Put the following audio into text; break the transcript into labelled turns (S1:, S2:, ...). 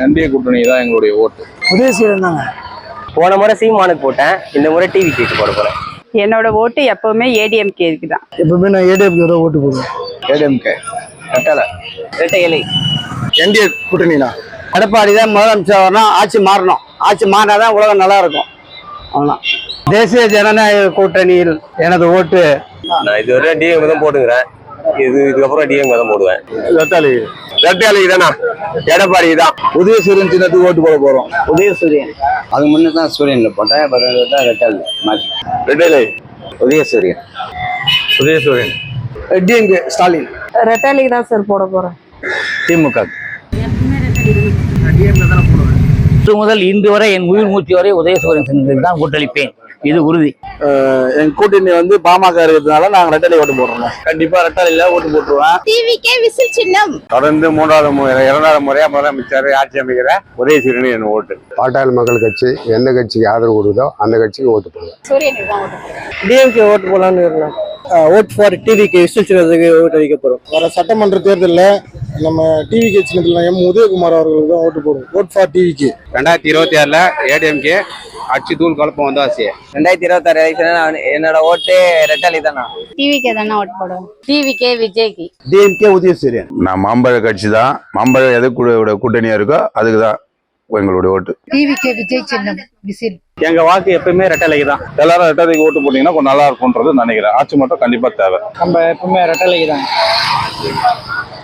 S1: NDA கூட்டணி தான் எங்களுடைய ஓட்டு.
S2: உதயசூரியன் தாங்க.
S3: போன முறை சீமானுக்கு போட்டேன், இந்த முறை டிவி கேட்டு போட போறேன்.
S4: என்னோட ஓட்டு எப்பவுமே ஏடிஎம்கேக்கு தான்.
S2: எப்பவுமே நான் ஏடிஎம்கே தான் ஓட்டு போடுவேன்.
S1: ஏடிஎம்கே.
S3: ரெட்டை இலை.
S1: என்டிஏ கூட்டணினா
S2: எடப்பாடி தான் முதலமைச்சர் வரணும், ஆட்சி மாறணும். ஆட்சி மாறினாதான் உலகம் நல்லா இருக்கும். அவ்வளோதான். தேசிய ஜனநாயக கூட்டணியில் எனது ஓட்டு.
S3: நான் இதுவரை டிஎம் தான் போட்டுக்கிறேன், இதுக்கப்புறம் டிஎம் தான் போடுவேன்.
S1: ரெட்டை தானா? எடப்பாடி தான். உதயசூரியன் சின்னத்துக்கு ஓட்டு போட போறோம்.
S2: உதயசூரியன்.
S5: அது முன்னே தான் சூரியன்ல போட்டேன், ரெட்டை மாற்றி.
S1: ரெட்டை.
S5: உதயசூரியன்.
S1: உதயசூரியன்.
S2: டிஎம்கே ஸ்டாலின்.
S4: ரெட்டாலிக்கு தான் சார் போட போறேன்.
S5: திமுக.
S6: முதல் இன்று வரை என் உயிர் மூச்சு வரை உதயசூரியன் சின்னத்துக்கு தான் ஓட்டளிப்பேன், இது உறுதி.
S1: என் கூட்டணி வந்து பாமக இருக்கிறதுனால நாங்க ரெட்டலை ஓட்டு போடுறோம். கண்டிப்பா ரெட்டலையில ஓட்டு போட்டுருவேன்.
S4: டிவிகே விசில் சின்னம்.
S1: தொடர்ந்து இரண்டாவது முறையா முதலமைச்சர் ஆட்சி அமைக்கிற உதயசூரியன் என் ஓட்டு.
S7: பாட்டாளி மக்கள் கட்சி எந்த கட்சிக்கு ஆதரவு கொடுதோ அந்த கட்சிக்கு ஓட்டு போடுவேன்.
S4: சூரியனுக்கு தான் ஓட்டு போடுவேன்.
S2: டிஎம்கே ஓட்டு போடலான்னு இருக்கேன். ஓட் ஃபார் டிவிகே விசில் சின்னத்துக்கு ஓட்டு வைக்க போறோம்.
S8: வர சட்டமன்ற தேர்தலில் நம்ம டிவிகே சின்னத்தில் எம் உதயகுமார் அவர்களுக்கு தான் ஓட்டு போடுவோம். Vote for TVK.
S1: 2026 ஏடிஎம்கே அச்சு தூள் குழப்பம் வந்தாச்சு.
S3: 2026 எலெக்ஷன் என்னோட ஓட்டு ரெட்டலை தானா?
S4: டிவிகே தானே ஓட்டு போடுவோம். டிவிகே விஜய்க்கு.
S2: டிஎம்கே உதயசூரியன்.
S7: நான் மாம்பழ கட்சி தான். மாம்பழம் எது கூட்டணியா இருக்கோ அதுக்கு தான் எங்களுடைய ஓட்டு.
S4: டிவிகே விஜய் சின்னம் விசில்.
S1: எங்க வாக்கு எப்பவுமே ரெட்டலைக்கு தான். எல்லாரும் ரெட்டலைக்கு ஓட்டு போட்டீங்கன்னா கொஞ்சம் நல்லா இருக்கும்ன்றது நினைக்கிறேன். ஆட்சி மட்டும் கண்டிப்பா தேவை.
S2: நம்ம எப்பவுமே ரெட்டலைக்கு தான்.